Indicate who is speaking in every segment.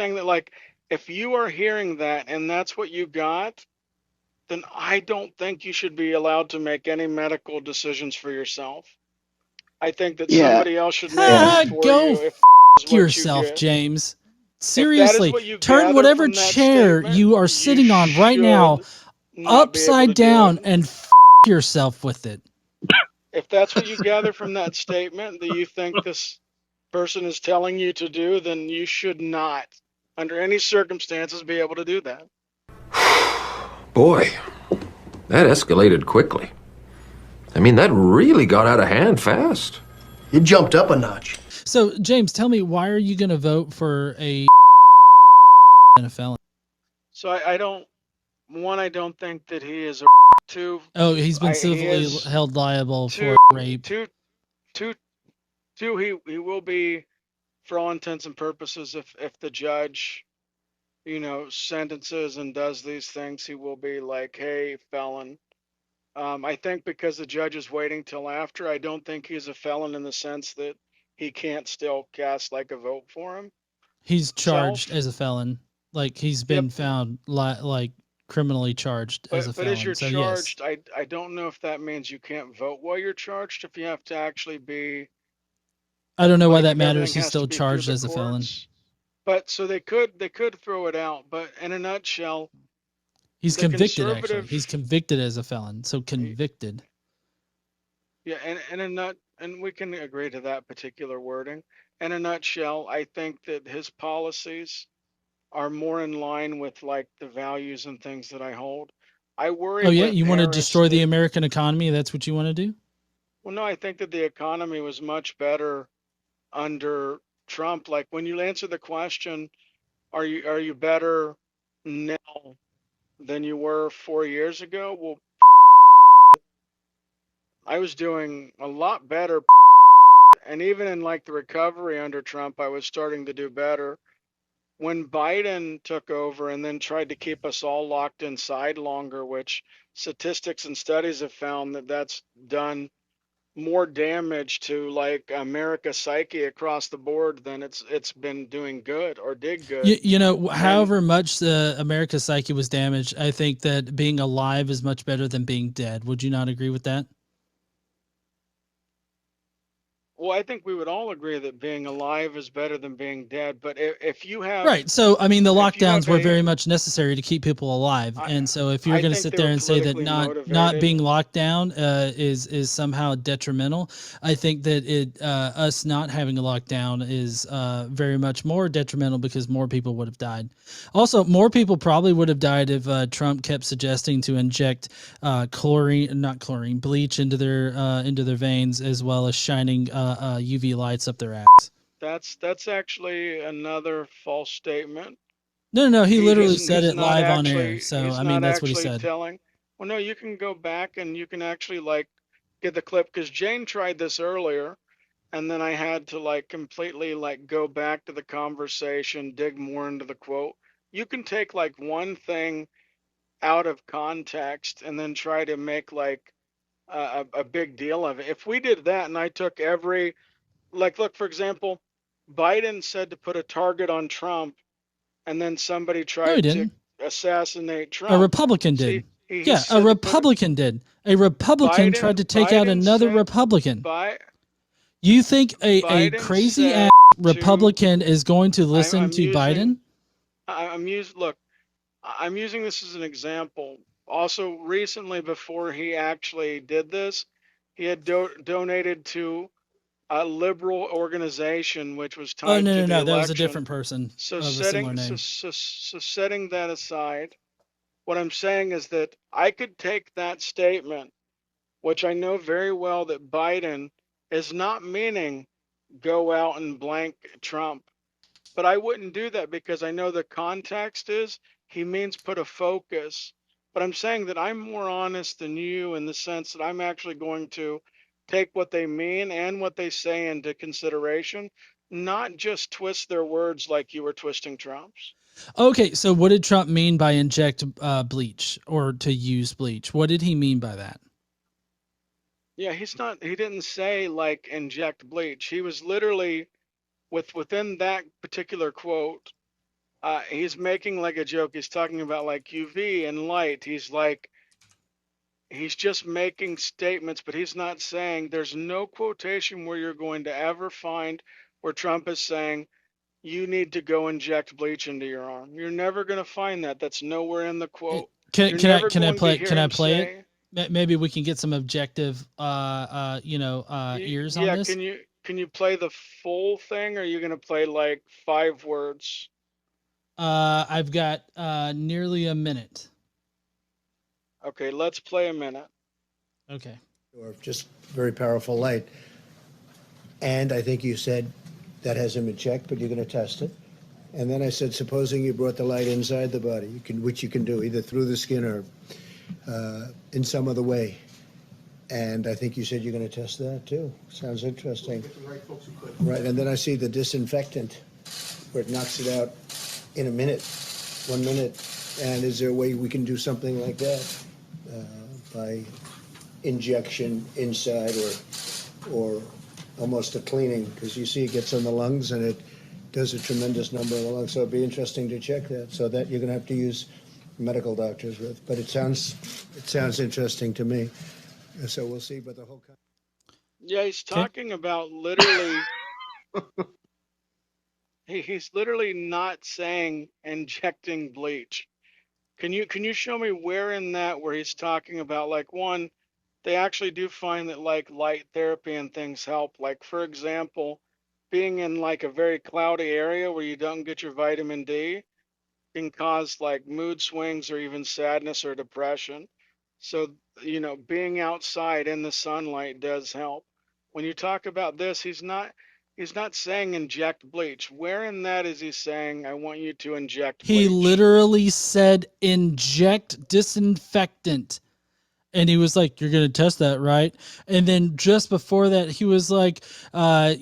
Speaker 1: saying that, like, if you are hearing that and that's what you got, then I don't think you should be allowed to make any medical decisions for yourself. I think that
Speaker 2: Yeah,
Speaker 1: somebody else should make
Speaker 2: yeah.
Speaker 1: them
Speaker 3: Ah,
Speaker 1: for
Speaker 3: go
Speaker 1: you
Speaker 3: f-
Speaker 1: if is what you
Speaker 3: yourself,
Speaker 1: get.
Speaker 3: James.
Speaker 1: If that is
Speaker 3: Seriously,
Speaker 1: what you
Speaker 3: turn
Speaker 1: gather
Speaker 3: whatever
Speaker 1: from that
Speaker 3: chair
Speaker 1: statement,
Speaker 3: you are
Speaker 1: you
Speaker 3: sitting on right now
Speaker 1: should not be able to
Speaker 3: upside
Speaker 1: do it.
Speaker 3: down and yourself with it.
Speaker 1: If that's what you gather from that statement that you think this person is telling you to do, then you should not, under any circumstances, be able to do that.
Speaker 4: Boy, that escalated quickly. I mean, that really got out of hand fast.
Speaker 5: It jumped up a notch.
Speaker 3: So, James, tell me, why are you going to vote for a and a felon?
Speaker 1: So I don't, one, I don't think that he is a two.
Speaker 3: Oh, he's been
Speaker 1: He
Speaker 3: civilly
Speaker 1: is
Speaker 3: held liable
Speaker 1: two,
Speaker 3: for rape.
Speaker 1: two, two, two. He will be, for all intents and purposes, if the judge, sentences and does these things, he will be like, hey, felon. I think because the judge is waiting till after, I don't think he's a felon in the sense that he can't still cast like a vote for
Speaker 3: He's charged
Speaker 1: himself.
Speaker 3: as a felon. Like he's
Speaker 1: Yep.
Speaker 3: been found like criminally charged as a
Speaker 1: But as
Speaker 3: felon.
Speaker 1: you're
Speaker 3: So yes,
Speaker 1: charged, I don't know if that means you can't vote while you're charged. If you have to actually be,
Speaker 3: I don't know why
Speaker 1: like,
Speaker 3: that
Speaker 1: if everything
Speaker 3: matters. He's
Speaker 1: has to
Speaker 3: still
Speaker 1: be through
Speaker 3: charged
Speaker 1: the
Speaker 3: as a felon.
Speaker 1: courts. But so they could throw it out. But in a nutshell,
Speaker 3: He's
Speaker 1: the
Speaker 3: convicted actually.
Speaker 1: conservative,
Speaker 3: He's convicted as a felon. So convicted.
Speaker 1: yeah, and we can agree to that particular wording. In a nutshell, I think that his policies are more in line with like the values and things that I hold. I worry
Speaker 3: Oh yeah,
Speaker 1: with
Speaker 3: you want to
Speaker 1: Harris
Speaker 3: destroy the
Speaker 1: that,
Speaker 3: American economy? That's what you want to do?
Speaker 1: well, no, I think that the economy was much better under Trump. Like, when you answer the question, are you better now than you were 4 years ago? Well, I was doing a lot better, and even in like the recovery under Trump, I was starting to do better. When Biden took over and then tried to keep us all locked inside longer, which statistics and studies have found that that's done more damage to like America's psyche across the board than it's been doing good or did good. And
Speaker 3: However much the America's psyche was damaged, I think that being alive is much better than being dead. Would you not agree with that?
Speaker 1: well, I think we would all agree that being alive is better than being dead. But if you have
Speaker 3: Right. So, I mean, the
Speaker 1: if you have
Speaker 3: lockdowns were
Speaker 1: a
Speaker 3: very much necessary to keep people alive,
Speaker 1: I
Speaker 3: and so if you're
Speaker 1: I
Speaker 3: going to
Speaker 1: think
Speaker 3: sit
Speaker 1: they
Speaker 3: there
Speaker 1: were
Speaker 3: and say that
Speaker 1: politically
Speaker 3: not
Speaker 1: motivated.
Speaker 3: being locked down is somehow detrimental, I think that it us not having a lockdown is very much more detrimental because more people would have died. Also, more people probably would have died if Trump kept suggesting to inject chlorine, not chlorine, bleach into their veins, as well as shining UV lights up their ass.
Speaker 1: That's actually another false statement.
Speaker 3: No, no, no. He
Speaker 1: He
Speaker 3: literally
Speaker 1: he's
Speaker 3: said
Speaker 1: he's
Speaker 3: it
Speaker 1: not
Speaker 3: live on air.
Speaker 1: actually
Speaker 3: So,
Speaker 1: he's
Speaker 3: I mean,
Speaker 1: not
Speaker 3: that's what he
Speaker 1: actually
Speaker 3: said.
Speaker 1: telling. Well, no, you can go back and you can actually like get the clip, because Jane tried this earlier, and then I had to like completely like go back to the conversation, dig more into the quote. You can take like one thing out of context and then try to make like a big deal of it. If we did that and I took every, like, look, for example, Biden said to put a target on Trump, and then somebody
Speaker 3: No, he
Speaker 1: tried to
Speaker 3: didn't.
Speaker 1: assassinate
Speaker 3: A
Speaker 1: Trump.
Speaker 3: Republican
Speaker 1: See,
Speaker 3: did.
Speaker 1: he
Speaker 3: Yeah, a
Speaker 1: said to put it.
Speaker 3: Republican did. A Republican tried to take out
Speaker 1: Biden
Speaker 3: another
Speaker 1: said
Speaker 3: Republican.
Speaker 1: Bi,
Speaker 3: You think a
Speaker 1: Biden
Speaker 3: crazy ass
Speaker 1: said to.
Speaker 3: Republican is going to listen
Speaker 1: I'm
Speaker 3: to
Speaker 1: using.
Speaker 3: Biden?
Speaker 1: I'm using. Look, I'm using this as an example. Also, recently, before he actually did this, he had donated to a liberal organization which was
Speaker 3: Oh
Speaker 1: tied
Speaker 3: no,
Speaker 1: to
Speaker 3: no,
Speaker 1: the
Speaker 3: no. That was a
Speaker 1: election.
Speaker 3: different person
Speaker 1: So
Speaker 3: of a similar
Speaker 1: setting so,
Speaker 3: name.
Speaker 1: so, so setting that aside, what I'm saying is that I could take that statement, which I know very well that Biden is not meaning go out and blank Trump, but I wouldn't do that because I know the context is he means put a focus. But I'm saying that I'm more honest than you in the sense that I'm actually going to take what they mean and what they say into consideration, not just twist their words like you were twisting Trump's.
Speaker 3: Okay, so what did Trump mean by inject bleach or to use bleach? What did he mean by that?
Speaker 1: Yeah, he didn't say like inject bleach. He was literally within that particular quote, He's making like a joke. He's talking about like UV and light. He's just making statements, but he's not saying, there's no quotation where you're going to ever find where Trump is saying you need to go inject bleach into your arm. You're never going to find that. That's nowhere in the quote. You're never
Speaker 3: Can I
Speaker 1: going to
Speaker 3: play?
Speaker 1: hear
Speaker 3: Can I
Speaker 1: him
Speaker 3: play it?
Speaker 1: say,
Speaker 3: Maybe we can get some objective, ears on
Speaker 1: yeah,
Speaker 3: this.
Speaker 1: can you play the full thing, or are you going to play like 5 words?
Speaker 3: I've got nearly a minute.
Speaker 1: Okay, let's play a minute.
Speaker 3: Okay.
Speaker 5: Or just very powerful light. And I think you said that hasn't been checked, but you're going to test it. And then I said, supposing you brought the light inside the body, which you can do either through the skin or in some other way. And I think you said you're going to test that too. Sounds interesting. Right, and then I see the disinfectant, where it knocks it out in a minute, 1 minute. And is there a way we can do something like that by injection inside, or almost a cleaning? Because you see it gets on the lungs and it does a tremendous number of the lungs. So it'd be interesting to check that. So that you're going to have to use medical doctors with. But it sounds interesting to me. So we'll see. But the whole.
Speaker 1: Yeah, he's talking about literally. He's literally not saying injecting bleach. Can you show me where in that where he's talking about, like, one, they actually do find that like light therapy and things help. Like, for example, being in like a very cloudy area where you don't get your vitamin D can cause like mood swings or even sadness or depression. So, being outside in the sunlight does help. When you talk about this, he's not saying inject bleach. Where in that is he saying I want you to inject
Speaker 3: He
Speaker 1: bleach?
Speaker 3: literally said inject disinfectant. And he was like, "You're going to test that, right?" And then just before that, he was like, applying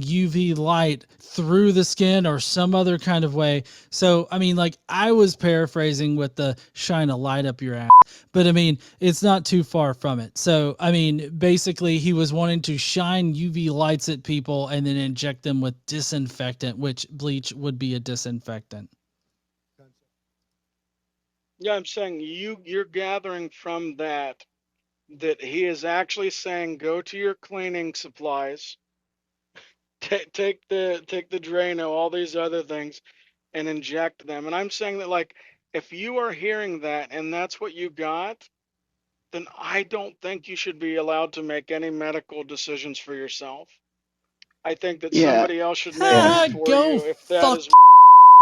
Speaker 3: UV light through the skin or some other kind of way. So, I mean, like, I was paraphrasing with the shine a light up your ass, but I mean, it's not too far from it. So, I mean, basically, he was wanting to shine UV lights at people and then inject them with disinfectant, which bleach would be a disinfectant.
Speaker 1: Yeah, I'm saying you're gathering from that he is actually saying go to your cleaning supplies, take the Drano, all these other things, and inject them. And I'm saying that, like, if you are hearing that and that's what you got, then I don't think you should be allowed to make any medical decisions for yourself. I think that
Speaker 2: Yeah,
Speaker 1: somebody else should make
Speaker 2: yeah.
Speaker 1: them for
Speaker 3: Go
Speaker 1: you
Speaker 3: fuck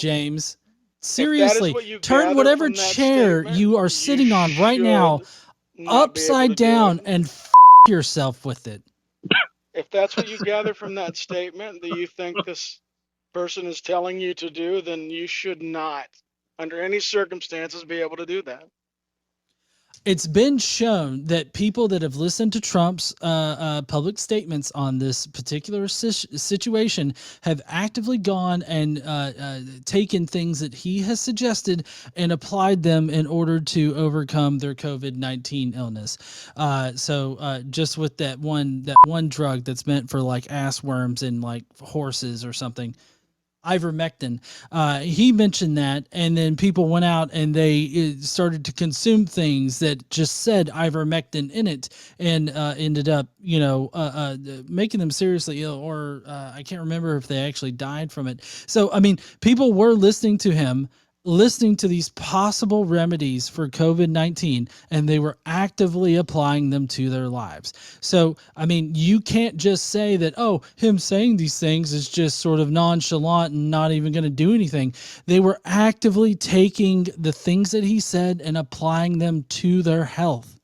Speaker 3: James.
Speaker 1: if that is
Speaker 3: Seriously,
Speaker 1: what you
Speaker 3: turn
Speaker 1: gather
Speaker 3: whatever
Speaker 1: from that
Speaker 3: chair
Speaker 1: statement,
Speaker 3: you are
Speaker 1: you
Speaker 3: sitting on right now
Speaker 1: should not be able
Speaker 3: upside
Speaker 1: to do it.
Speaker 3: down and yourself with it.
Speaker 1: If that's what you gather from that statement that you think this person is telling you to do, then you should not, under any circumstances, be able to do that.
Speaker 3: It's been shown that people that have listened to Trump's public statements on this particular situation have actively gone and taken things that he has suggested and applied them in order to overcome their COVID-19 illness. So just with that one drug that's meant for like ass worms and like horses or something, ivermectin. He mentioned that, and then people went out and they started to consume things that just said ivermectin in it, and ended up, making them seriously ill, or I can't remember if they actually died from it. So, I mean, people were listening to him, listening to these possible remedies for COVID-19, and they were actively applying them to their lives. So, I mean, you can't just say that, oh, him saying these things is just sort of nonchalant and not even going to do anything. They were actively taking the things that he said and applying them to their health.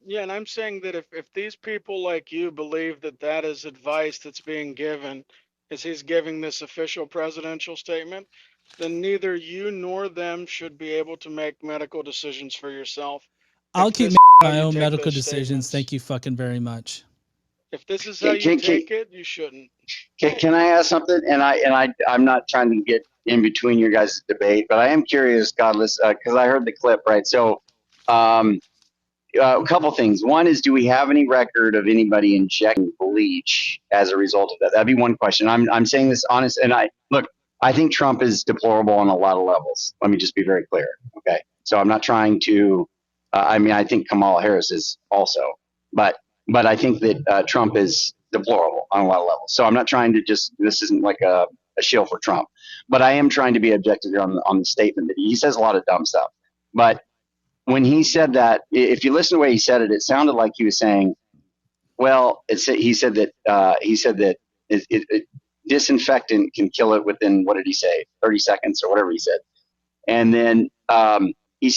Speaker 1: Yeah, and I'm saying that if these people like you believe that that is advice that's being given, as he's giving this official presidential statement, then neither you nor them should be able to make medical decisions for yourself.
Speaker 3: I'll
Speaker 1: If
Speaker 3: keep
Speaker 1: this is
Speaker 3: making
Speaker 1: how
Speaker 3: my
Speaker 1: you
Speaker 3: own
Speaker 1: take
Speaker 3: medical
Speaker 1: those
Speaker 3: decisions.
Speaker 1: statements,
Speaker 3: Thank you fucking very much.
Speaker 1: if this is how
Speaker 2: Can,
Speaker 1: you
Speaker 2: can, can,
Speaker 1: take it, you shouldn't.
Speaker 2: can I ask something? I'm not trying to get in between your guys' debate, but I am curious, Godless, because I heard the clip, right? So, um, a couple things. One is, do we have any record of anybody injecting bleach as a result of that? That'd be one question. I'm saying this honest, and I think Trump is deplorable on a lot of levels. Let me just be very clear. Okay, so I'm not trying to. I mean, I think Kamala Harris is also, but I think that Trump is deplorable on a lot of levels. So I'm not trying to just. This isn't like a shill for Trump, but I am trying to be objective here on the statement that he says a lot of dumb stuff, but when he said that, if you listen to the way he said it, it sounded like he was saying, "Well, he said that disinfectant can kill it within, what did he say, 30 seconds or whatever he said." And then he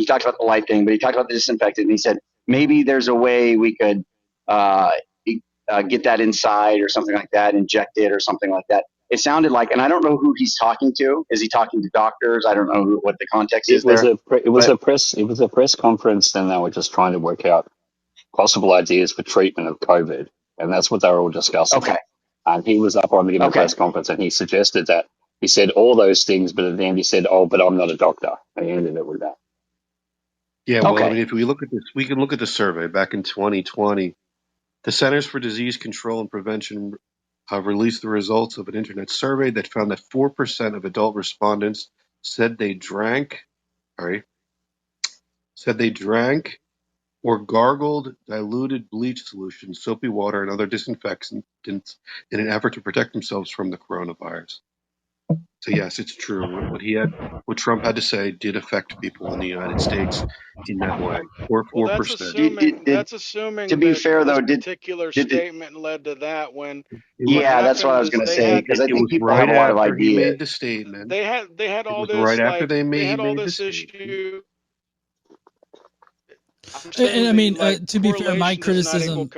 Speaker 2: talked about the light thing, but he talked about the disinfectant, and he said maybe there's a way we could get that inside or something like that, inject it or something like that. It sounded like, and I don't know who he's talking to. Is he talking to doctors? I don't know what the context is there.
Speaker 6: It was a press conference, and they were just trying to work out possible ideas for treatment of COVID, and that's what they were all discussing.
Speaker 2: Okay.
Speaker 6: And he was up on the press conference, and he suggested that he said all those things, but at the end he said, "Oh, but I'm not a doctor." And he ended it with that.
Speaker 7: Yeah, well, I mean, if we look at this, we can look at the survey back in 2020. The Centers for Disease Control and Prevention released the results of an internet survey that found that 4% of adult respondents said they drank or gargled diluted bleach solution, soapy water, and other disinfectants in an effort to protect themselves from the coronavirus. So yes, it's true. What Trump had to say did affect people in the United States in that way. Or 4%.
Speaker 1: Well, that's assuming
Speaker 2: to be
Speaker 1: that
Speaker 2: fair,
Speaker 1: this
Speaker 2: though,
Speaker 1: particular statement led to that. When
Speaker 2: that's what I was going to say, because I think people have a lot of ideas.
Speaker 7: He made the statement.
Speaker 1: They had all this
Speaker 7: right after they
Speaker 1: had all
Speaker 7: made
Speaker 1: this
Speaker 7: the
Speaker 1: issue.
Speaker 3: And I mean, to be fair, my criticism.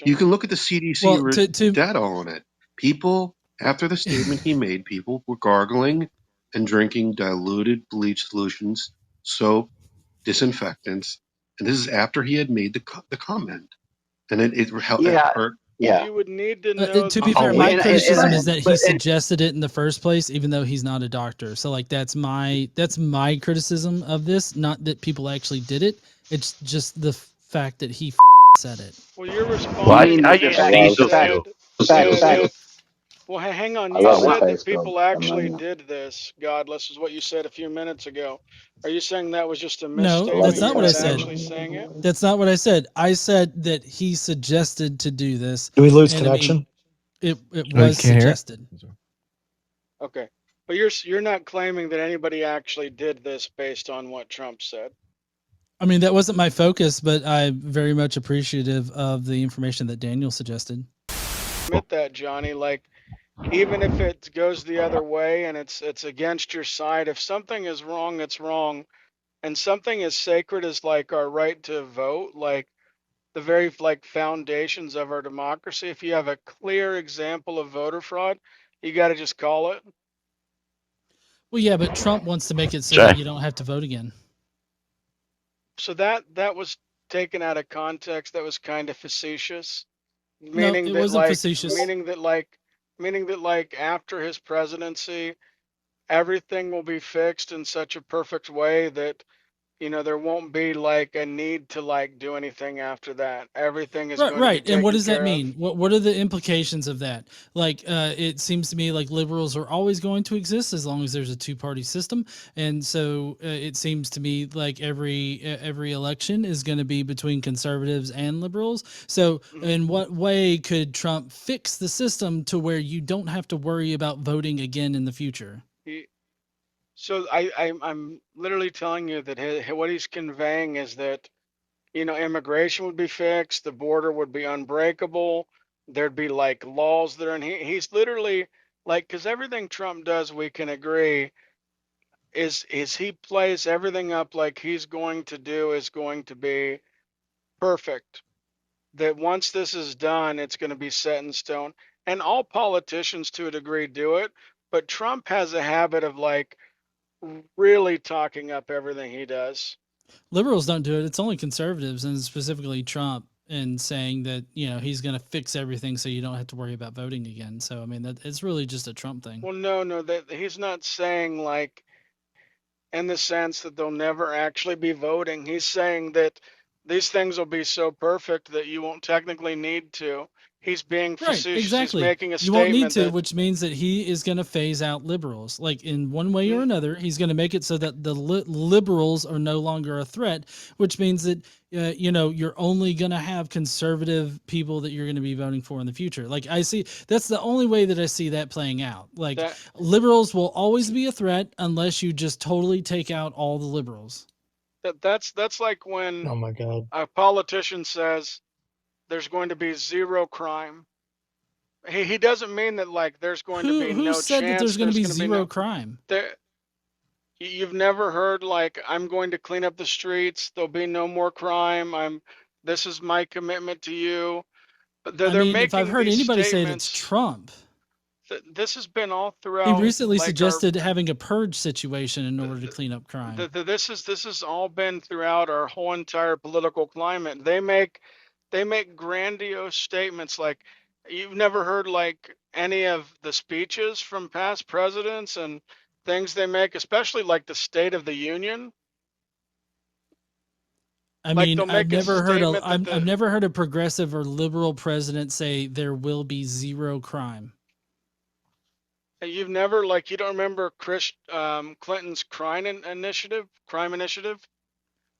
Speaker 7: You can look at the CDC data on it. People, after the statement he made, people were gargling and drinking diluted bleach solutions, soap, disinfectants, and this is after he had made the comment. And it hurt.
Speaker 2: Yeah.
Speaker 1: You would need to know.
Speaker 3: To be fair, my criticism is that he suggested it in the first place, even though he's not a doctor. So like that's my criticism of this. Not that people actually did it. It's just the fact that he said it.
Speaker 1: Well, you're responding. Well, hang on. You said that people actually did this. Godless is what you said a few minutes ago. Are you saying that was just a misstatement?
Speaker 3: No, that's not what I said.
Speaker 1: Actually saying it?
Speaker 3: That's not what I said. I said that he suggested to do this.
Speaker 8: Do we lose connection?
Speaker 3: It was suggested.
Speaker 1: Okay, but you're not claiming that anybody actually did this based on what Trump said.
Speaker 3: I mean, that wasn't my focus, but I'm very much appreciative of the information that Daniel suggested.
Speaker 1: Admit that, Johnny. Like, even if it goes the other way and it's against your side, if something is wrong, it's wrong. And something as sacred as like our right to vote, like the very like foundations of our democracy, if you have a clear example of voter fraud, you got to just call it.
Speaker 3: Well, yeah, but Trump wants to make it so that you don't have to vote again.
Speaker 1: So that was taken out of context. That was kind of facetious. Meaning
Speaker 3: no, it
Speaker 1: that
Speaker 3: wasn't
Speaker 1: like
Speaker 3: facetious.
Speaker 1: meaning that like after his presidency, everything will be fixed in such a perfect way that, you know, there won't be like a need to like do anything after that. Everything is going to be taken
Speaker 3: And what does that
Speaker 1: care
Speaker 3: mean?
Speaker 1: of.
Speaker 3: What are the implications of that? Like, it seems to me like liberals are always going to exist as long as there's a two-party system, and so it seems to me like every election is going to be between conservatives and liberals. So, in what way could Trump fix the system to where you don't have to worry about voting again in the future?
Speaker 1: So I'm literally telling you that what he's conveying is that, you know, immigration would be fixed, the border would be unbreakable, there'd be like laws there, and he's literally like, because everything Trump does, we can agree, is he plays everything up like he's going to do is going to be perfect. That once this is done, it's going to be set in stone. And all politicians to a degree do it, but Trump has a habit of like really talking up everything he does.
Speaker 3: Liberals don't do it. It's only conservatives, and specifically Trump, and saying that, you know, he's going to fix everything so you don't have to worry about voting again. So I mean, that it's really just a Trump thing.
Speaker 1: Well, no, that he's not saying like in the sense that they'll never actually be voting. He's saying that these things will be so perfect that you won't technically need to. He's being
Speaker 3: Right,
Speaker 1: facetious. He's
Speaker 3: exactly.
Speaker 1: making a
Speaker 3: You won't need
Speaker 1: statement
Speaker 3: to,
Speaker 1: that,
Speaker 3: which means that he is going to phase out liberals. Like in one way or
Speaker 1: mm,
Speaker 3: another, he's going to make it so that the liberals are no longer a threat, which means that you're only going to have conservative people that you're going to be voting for in the future. Like I see, that's the only way that I see that playing out. Like
Speaker 1: that
Speaker 3: liberals will always be a threat unless you just totally take out all the liberals.
Speaker 1: that's like when
Speaker 8: Oh my God.
Speaker 1: a politician says there's going to be zero crime. He doesn't mean that like there's going to be
Speaker 3: Who
Speaker 1: no
Speaker 3: said that there's
Speaker 1: chance,
Speaker 3: going to
Speaker 1: there's
Speaker 3: be
Speaker 1: going to be
Speaker 3: zero
Speaker 1: no
Speaker 3: crime?
Speaker 1: there. You've never heard like I'm going to clean up the streets. There'll be no more crime. This is my commitment to you. But they're,
Speaker 3: I
Speaker 1: they're
Speaker 3: mean, if I've
Speaker 1: making
Speaker 3: heard
Speaker 1: these
Speaker 3: anybody say it, it's
Speaker 1: statements.
Speaker 3: Trump.
Speaker 1: This has been all
Speaker 3: He
Speaker 1: throughout
Speaker 3: recently
Speaker 1: like our
Speaker 3: suggested having a purge situation in order to
Speaker 1: the,
Speaker 3: clean up crime.
Speaker 1: this has all been throughout our whole entire political climate. They make grandiose statements like you've never heard like any of the speeches from past presidents and things they make, especially like the State of the Union.
Speaker 3: I
Speaker 1: Like
Speaker 3: mean,
Speaker 1: they'll make a statement that
Speaker 3: I've
Speaker 1: the
Speaker 3: never heard a progressive or liberal president say there will be zero crime.
Speaker 1: you've never like you don't remember Clinton's crime initiative.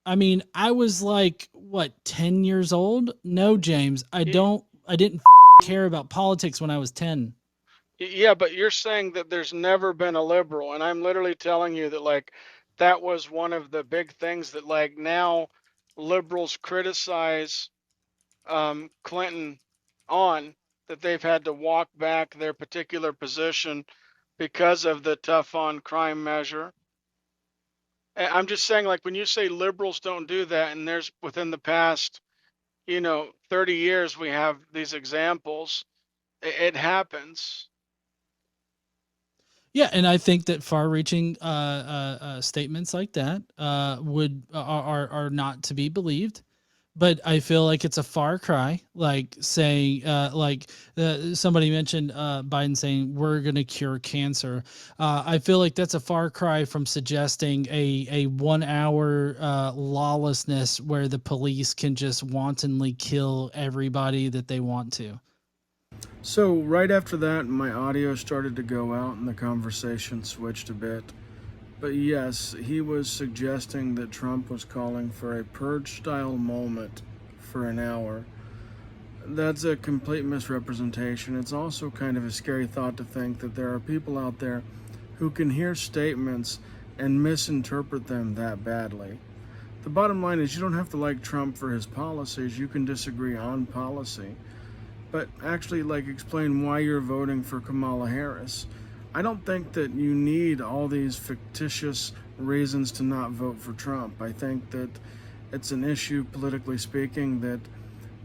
Speaker 3: I mean, I was like, what, 10 years old? No, James,
Speaker 1: Y-
Speaker 3: I didn't care about politics when I was 10.
Speaker 1: Yeah, but you're saying that there's never been a liberal, and I'm literally telling you that like that was one of the big things that like now liberals criticize Clinton on, that they've had to walk back their particular position because of the tough on crime measure. I'm just saying, like, when you say liberals don't do that, and there's within the past, 30 years, we have these examples, it happens.
Speaker 3: Yeah, and I think that far-reaching statements like that would are not to be believed. But I feel like it's a far cry, like saying, somebody mentioned Biden saying we're going to cure cancer. I feel like that's a far cry from suggesting a 1 hour lawlessness where the police can just wantonly kill everybody that they want to.
Speaker 1: So, right after that, my audio started to go out and the conversation switched a bit. But yes, he was suggesting that Trump was calling for a purge style moment for an hour. That's a complete misrepresentation. It's also kind of a scary thought to think that there are people out there who can hear statements and misinterpret them that badly. The bottom line is you don't have to like Trump for his policies, you can disagree on policy. But actually, like, explain why you're voting for Kamala Harris. I don't think that you need all these fictitious reasons to not vote for Trump. I think that it's an issue, politically speaking, that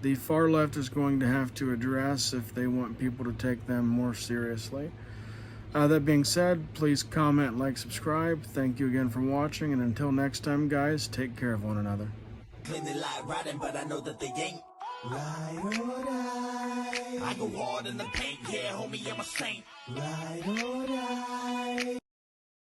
Speaker 1: the far left is going to have to address if they want people to take them more seriously. That being said, please comment, like, subscribe. Thank you again for watching, and until next time, guys, take care of one another.
Speaker 9: Claim they like riding, but I know that they ain't. Ride or die. I go hard in the paint, yeah, homie, I'm a saint. Ride or die.